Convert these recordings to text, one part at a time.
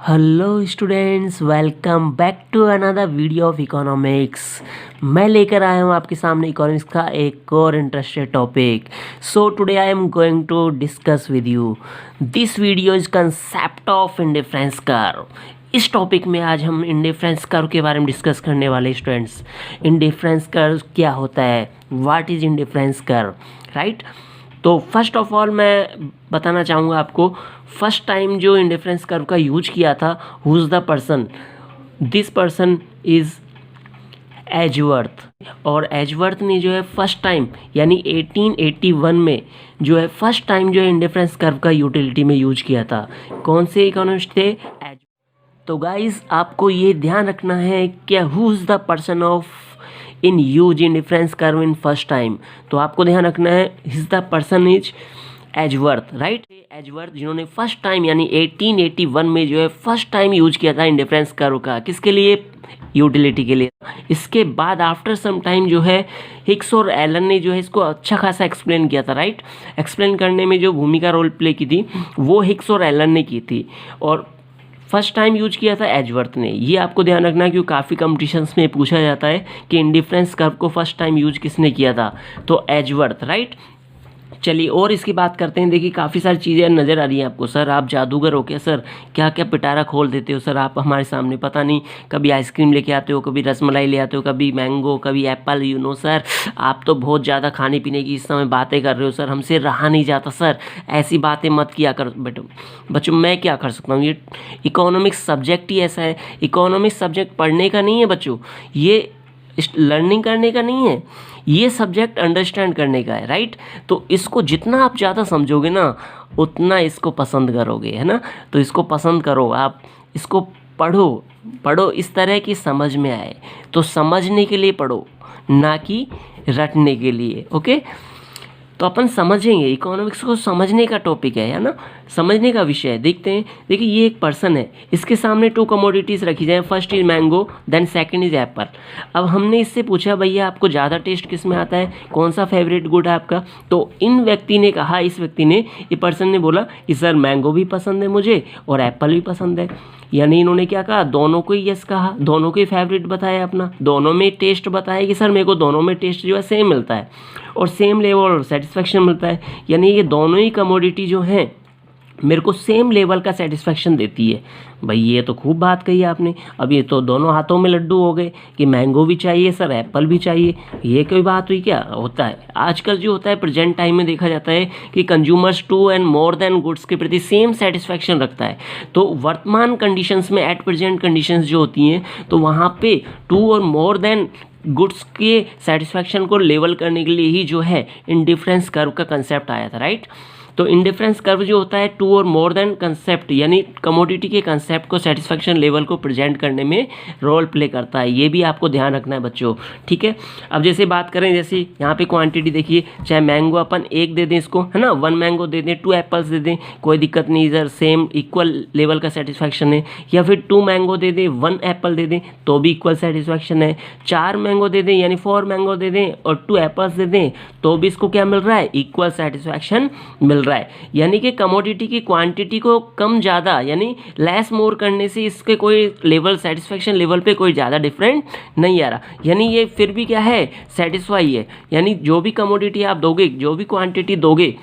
Hello students, welcome back to another video of economics. मैं लेकर आया हूँ आपके सामने इकोनॉमिक्स का एक और interested topic. So today I am going to discuss with you this video is concept of indifference curve. इस टॉपिक में आज हम इंडिफरेंस कर्व के बारे में डिस्कस करने वाले स्टूडेंट्स। इंडिफरेंस कर्व क्या होता है, what is indifference curve, right. तो फर्स्ट ऑफ ऑल मैं बताना चाहूँगा आपको, फर्स्ट टाइम जो इंडिफरेंस कर्व का यूज किया था, who is the person, this person is Edgeworth. और एजवर्थ ने जो है फर्स्ट टाइम यानी 1881 में जो है फर्स्ट टाइम जो है इंडिफरेंस कर्व का यूटिलिटी में यूज किया था। कौन से इकोनॉमिस्ट थे? तो गाइज आपको ये ध्यान रखना है कि who is the person of in use indifference curve in first time. तो आपको ध्यान रखना है his the person is Edgeworth, right. Edgeworth जिन्होंने फर्स्ट टाइम यानी 1881 में जो है फर्स्ट टाइम यूज किया था इंडिफरेंस कर्व का, किसके लिए? यूटिलिटी के लिए। इसके बाद आफ्टर सम टाइम जो है हिक्स और एलन ने जो है इसको अच्छा खासा एक्सप्लेन किया था, राइट। एक्सप्लेन करने में जो भूमिका रोल प्ले की थी वो हिक्स और एलन ने की थी, और फर्स्ट टाइम यूज किया था एजवर्थ ने। ये आपको ध्यान रखना है क्योंकि काफ़ी कंपटीशंस में पूछा जाता है कि इंडिफरेंस कर्व को फर्स्ट टाइम यूज किसने किया था, तो एजवर्थ, राइट। चलिए और इसकी बात करते हैं। देखिए काफ़ी सारी चीज़ें नज़र आ रही हैं आपको। सर आप जादूगर हो क्या? सर क्या क्या पिटारा खोल देते हो सर आप हमारे सामने, पता नहीं कभी आइसक्रीम लेके आते हो, कभी रसमलाई ले आते हो, कभी मैंगो, कभी एप्पल, यू नो सर आप तो बहुत ज़्यादा खाने पीने की इस समय बातें कर रहे हो सर, हमसे रहा नहीं जाता सर, ऐसी बातें मत किया कर बेटो। बच्चों मैं क्या कर सकता हूँ, ये इकोनॉमिक्स सब्जेक्ट ही ऐसा है। इकोनॉमिक्स सब्जेक्ट पढ़ने का नहीं है बच्चों, ये लर्निंग करने का नहीं है, ये सब्जेक्ट अंडरस्टैंड करने का है, राइट। तो इसको जितना आप ज़्यादा समझोगे ना उतना इसको पसंद करोगे, है ना। तो इसको पसंद करो, आप इसको पढ़ो, पढ़ो इस तरह की समझ में आए। तो समझने के लिए पढ़ो, ना कि रटने के लिए, ओके। तो अपन समझेंगे, इकोनॉमिक्स को समझने का टॉपिक है ना, समझने का विषय है। देखते हैं, देखिए ये एक पर्सन है, इसके सामने टू कमोडिटीज़ रखी जाए, first is mango then second is apple. अब हमने इससे पूछा भैया आपको ज़्यादा टेस्ट किस में आता है, कौन सा फेवरेट गुड है आपका? तो इन व्यक्ति ने कहा, इस व्यक्ति ने, ये पर्सन ने बोला कि सर मैंगो भी पसंद है मुझे और एप्पल भी पसंद है। यानी इन्होंने क्या कहा, दोनों को ही यस कहा, दोनों को ही फेवरेट बताया अपना, दोनों में टेस्ट बताया कि सर मेरे को दोनों में टेस्ट जो है सेम मिलता है और सेम लेवल और सेटिस्फेक्शन मिलता है। यानी ये दोनों ही कमोडिटी जो हैं मेरे को सेम लेवल का सेटिस्फेक्शन देती है। भाई ये तो खूब बात कही आपने। अब ये तो दोनों हाथों में लड्डू हो गए कि मैंगो भी चाहिए सर, एप्पल भी चाहिए। ये कोई बात हुई क्या? होता है आजकल जो होता है, प्रेजेंट टाइम में देखा जाता है कि consumers two and more than goods के प्रति सेम सेटिस्फेक्शन रखता है। तो वर्तमान कंडीशंस में, एट प्रेजेंट कंडीशंस जो होती हैं, तो वहाँ पे टू और मोर देन गुड्स के सेटिस्फेक्शन को लेवल करने के लिए ही जो है इंडिफरेंस कर्व का कंसेप्ट आया था, राइट। तो इंडिफरेंस कर्व जो होता है टू और मोर देन कंसेप्ट यानी कमोडिटी के कंसेप्ट को, सेटिस्फेक्शन लेवल को प्रेजेंट करने में रोल प्ले करता है। ये भी आपको ध्यान रखना है बच्चों, ठीक है। अब जैसे बात करें, जैसे यहाँ पे क्वांटिटी देखिए, चाहे मैंगो अपन एक दे दें इसको, है ना, 1 मैंगो दे दें, 2 एप्पल्स दे दें, कोई दिक्कत नहीं, इधर सेम इक्वल लेवल का सेटिस्फेक्शन है। या फिर 2 मैंगो दे दें, 1 एप्पल दे दें तो भी इक्वल सेटिस्फेक्शन है। 4 मैंगो दे दें यानी 4 मैंगो दे दें और 2 एप्पल्स दे दें तो भी इसको क्या मिल रहा है, इक्वल सेटिस्फेक्शन मिल रहा है। यानी कि कमोडिटी की क्वांटिटी को कम ज़्यादा यानी लेस मोर करने से इसके कोई लेवल, सेटिस्फेक्शन लेवल पे कोई ज़्यादा डिफरेंट नहीं आ रहा। यानी ये फिर भी क्या है, सेटिस्फाई है। यानी जो भी कमोडिटी आप दोगे, जो भी क्वांटिटी दोगे,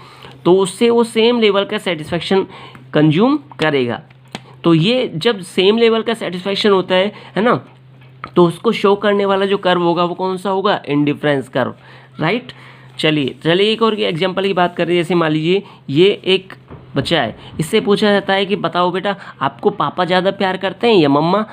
तो उससे वो सेम लेवल का सेटिस्फेक्शन कंज्यूम करेगा। तो ये जब सेम लेवल का सेटिस्फेक्शन होता है ना, तो उसको शो करने वाला जो कर्व होगा वो कौन सा होगा, इंडिफरेंस कर्व, राइट। चलिए एक और एग्जांपल की बात करें। जैसे मान लीजिए ये एक बच्चा है, इससे पूछा जाता है कि बताओ बेटा आपको पापा ज़्यादा प्यार करते हैं या मम्मा?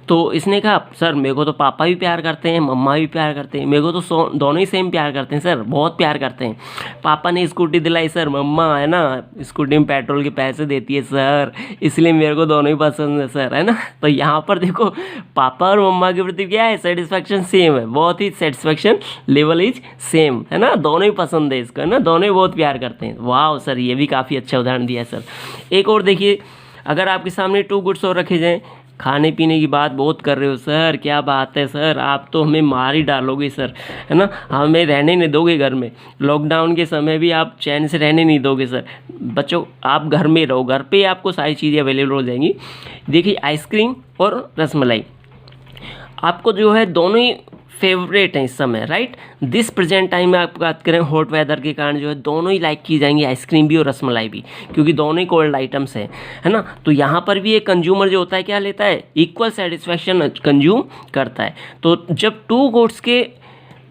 तो इसने कहा सर मेरे को तो पापा भी प्यार करते हैं, मम्मा भी प्यार करते हैं, मेरे को तो दोनों ही सेम प्यार करते हैं सर, बहुत प्यार करते हैं। पापा ने स्कूटी दिलाई सर, मम्मा है ना स्कूटी में पेट्रोल के पैसे देती है सर, इसलिए मेरे को दोनों ही पसंद है सर, है ना। तो यहाँ पर देखो पापा और मम्मा के प्रति क्या है, सेटिस्फेक्शन सेम है, बहुत ही सेटिस्फेक्शन लेवल इज सेम, है ना, दोनों ही पसंद है इसको, है ना, दोनों ही बहुत प्यार करते हैं। वाह सर, ये भी काफ़ी अच्छा उदाहरण दिया है सर। एक और देखिए, अगर आपके सामने 2 गुड्स और रखे जाएँ, खाने पीने की बात बहुत कर रहे हो सर, क्या बात है सर, आप तो हमें मार ही डालोगे सर, है ना, हमें रहने नहीं दोगे घर में, लॉकडाउन के समय भी आप चैन से रहने नहीं दोगे सर। बच्चों आप घर में रहो, घर पे आपको सारी चीज़ें अवेलेबल हो जाएंगी। देखिए आइसक्रीम और रसमलाई आपको जो है दोनों ही फेवरेट हैं इस समय, राइट। दिस प्रेजेंट टाइम में आप बात करें हॉट वेदर के कारण जो है दोनों ही लाइक की जाएंगी, आइसक्रीम भी और रसमलाई भी, क्योंकि दोनों ही कोल्ड आइटम्स हैं, है ना। तो यहाँ पर भी एक कंज्यूमर जो होता है क्या लेता है, इक्वल सेटिस्फैक्शन कंज्यूम करता है। तो जब टू गुड्स के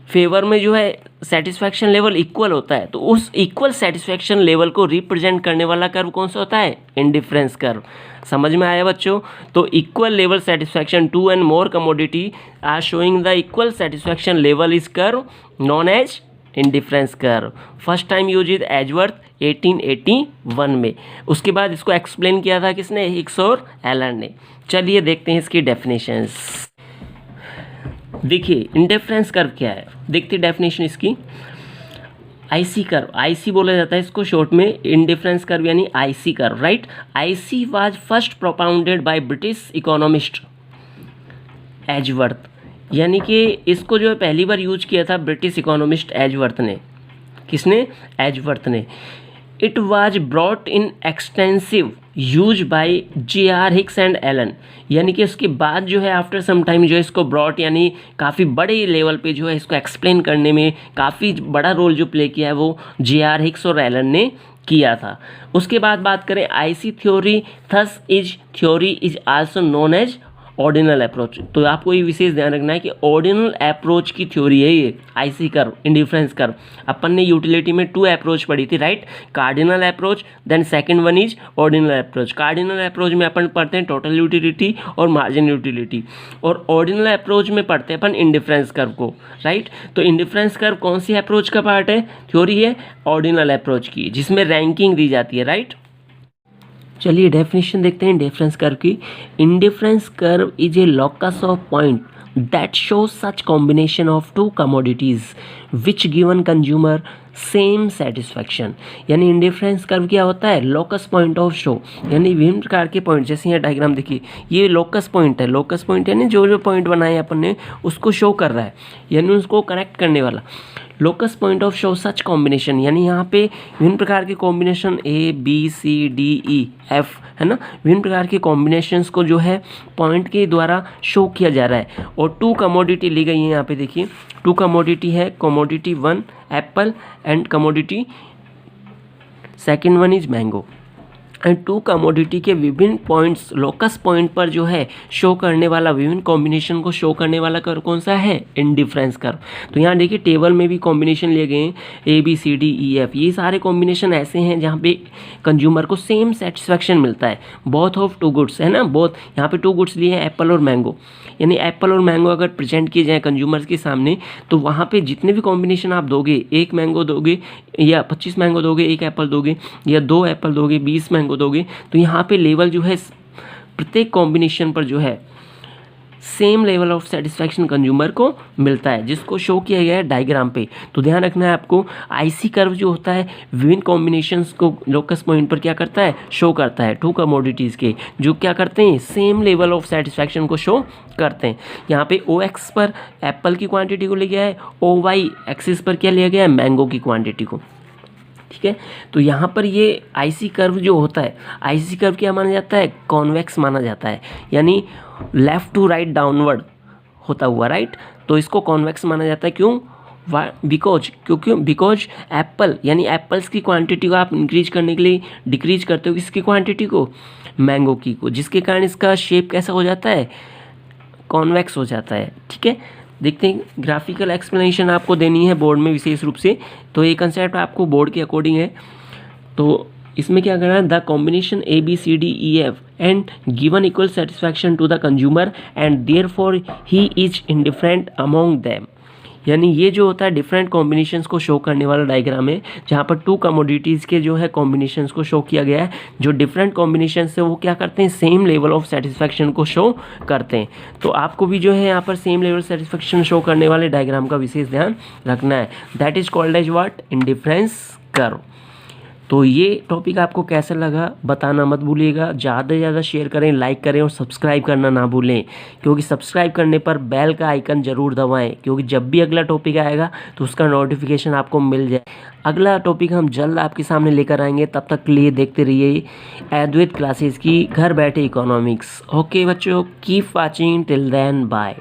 फेवर में जो है सेटिस्फैक्शन लेवल इक्वल होता है, तो उस इक्वल सेटिस्फैक्शन लेवल को रिप्रेजेंट करने वाला कर्व कौन सा होता है, इंडिफरेंस कर्व। समझ में आया बच्चों। तो equal level satisfaction, two and more commodity are showing the equal satisfaction level is curve known as indifference curve. First time use is Edgeworth 1881 में। उसके बाद इसको एक्सप्लेन किया था किसने, हिक्स और एलन ने। चलिए देखते हैं इसकी डेफिनेशंस। देखिए इंडिफरेंस कर्व क्या है, देखते डेफिनेशन इसकी। आईसी कर्व, आईसी बोला जाता है इसको शॉर्ट में, इंडिफरेंस कर्व यानी IC curve, right. IC was first propounded by British economist Edgeworth, यानी कि इसको जो है पहली बार यूज किया था ब्रिटिश इकोनॉमिस्ट एजवर्थ ने। किसने, एजवर्थ ने। It was brought in extensive use by J.R. Hicks and Allen, यानी कि उसके बाद जो है आफ्टर सम टाइम जो है इसको ब्रॉट यानी काफ़ी बड़े लेवल पे जो है इसको एक्सप्लेन करने में काफ़ी बड़ा रोल जो प्ले किया है वो J.R. हिक्स और एलन ने किया था। उसके बाद बात करें IC theory, thus is theory is also known as ordinal approach. तो आपको ये विशेष ध्यान रखना है कि ऑर्डिनल अप्रोच की थ्योरी है ये आईसी कर्व, इंडिफरेंस कर्व। अपन ने यूटिलिटी में 2 अप्रोच पढ़ी थी, right, cardinal approach, then second one is ordinal approach. Cardinal approach में अपन पढ़ते हैं टोटल यूटिलिटी और मार्जिन यूटिलिटी, और ऑर्डिनल अप्रोच में पढ़ते हैं अपन इंडिफरेंस कर्व को, राइट। तो इंडिफरेंस कर्व कौन सी अप्रोच का पार्ट है, थ्योरी है ऑर्डिनल अप्रोच की, जिसमें रैंकिंग दी जाती है, राइट। चलिए डेफिनेशन देखते हैं इंडिफरेंस कर्व की। Indifference curve is a locus of point that shows such combination of 2 commodities which given consumer same satisfaction. यानी इंडिफरेंस कर्व क्या होता है, लोकस पॉइंट ऑफ शो, यानी विभिन्न प्रकार के पॉइंट, जैसे यहाँ डायग्राम देखिए ये लोकस पॉइंट है। लोकस पॉइंट यानी जो जो पॉइंट बनाए अपन ने उसको शो कर रहा है, यानी उसको कनेक्ट करने वाला। Locus point of show such combination, यानी यहाँ पे विभिन्न प्रकार के कॉम्बिनेशन ABCDEF, है ना, विभिन्न प्रकार के कॉम्बिनेशंस को जो है पॉइंट के द्वारा शो किया जा रहा है। और 2 कमोडिटी ली गई है यहाँ पे, देखिए 2 कमोडिटी है, commodity 1 Apple and commodity second one is mango. And 2 commodity के विभिन्न पॉइंट्स लोकस पॉइंट पर जो है शो करने वाला, विभिन्न कॉम्बिनेशन को शो करने वाला कर्व कौन सा है, इंडिफरेंस कर्व। तो यहाँ देखिए टेबल में भी कॉम्बिनेशन लिए गए हैं ABCDEF, ये सारे कॉम्बिनेशन ऐसे हैं जहाँ पे कंज्यूमर को सेम सेटिस्फैक्शन मिलता है, बोथ ऑफ 2 गुड्स, है ना, बोथ। यहाँ पे 2 गुड्स लिए हैं एप्पल और मैंगो, यानी एप्पल और मैंगो अगर प्रेजेंट किए जाए कंज्यूमर्स के सामने, तो वहाँ पे जितने भी कॉम्बिनेशन आप दोगे, 1 मैंगो दोगे या 25 मैंगो दोगे, 1 एप्पल दोगे या 2 एप्पल दोगे, 20 मैंगो दोगे, तो यहाँ पे लेवल जो है प्रत्येक कॉम्बिनेशन पर जो है same level of satisfaction consumer को मिलता है, जिसको शो किया गया है डायग्राम पे। तो ध्यान रखना है आपको, आईसी कर्व जो होता है विभिन्न कॉम्बिनेशंस को लोकस पॉइंट पर क्या करता है, शो करता है। 2 कमोडिटीज़ के जो क्या करते हैं, सेम लेवल ऑफ सेटिस्फैक्शन को शो करते हैं। यहाँ पे OX पर एप्पल की क्वांटिटी को लिया गया है, OY एक्सिस पर क्या लिया गया है, मैंगो की क्वांटिटी को, ठीक है। तो यहाँ पर ये आईसी कर्व जो होता है, आईसी कर्व क्या माना जाता है, कॉन्वेक्स माना जाता है, यानी लेफ़्ट टू राइट डाउनवर्ड होता हुआ, राइट। तो इसको कॉन्वेक्स माना जाता है, क्यों, बिकॉज एप्पल यानी एप्पल्स की क्वांटिटी को आप इंक्रीज करने के लिए डिक्रीज करते हो किसकी क्वांटिटी को, मैंगो की को, जिसके कारण इसका शेप कैसा हो जाता है, कॉन्वेक्स हो जाता है, ठीक है। देखते हैं, ग्राफिकल एक्सप्लेनेशन आपको देनी है बोर्ड में विशेष रूप से, तो ये कंसेप्ट आपको बोर्ड के अकॉर्डिंग है। तो इसमें क्या करना है, the combination ABCDEF and given equal satisfaction to the consumer and therefore he is indifferent among them, यानी ये जो होता है डिफरेंट कॉम्बिनेशंस को शो करने वाला डायग्राम है, जहाँ पर 2 कमोडिटीज़ के जो है कॉम्बिनेशंस को शो किया गया है। जो डिफरेंट कॉम्बिनेशंस है वो क्या करते हैं, सेम लेवल ऑफ सेटिस्फैक्शन को शो करते हैं। तो आपको भी जो है यहाँ पर सेम लेवल सेटिस्फैक्शन शो करने वाले डायग्राम का विशेष ध्यान रखना है। That is called as what, indifference curve. तो ये टॉपिक आपको कैसा लगा बताना मत भूलिएगा। ज़्यादा से ज़्यादा शेयर करें, लाइक करें और सब्सक्राइब करना ना भूलें, क्योंकि सब्सक्राइब करने पर बेल का आइकन ज़रूर दबाएं, क्योंकि जब भी अगला टॉपिक आएगा तो उसका नोटिफिकेशन आपको मिल जाए। अगला टॉपिक हम जल्द आपके सामने लेकर आएंगे, तब तक के लिए देखते रहिए अद्वैत क्लासेस की घर बैठे इकोनॉमिक्स। ओके बच्चों, keep watching till then, bye.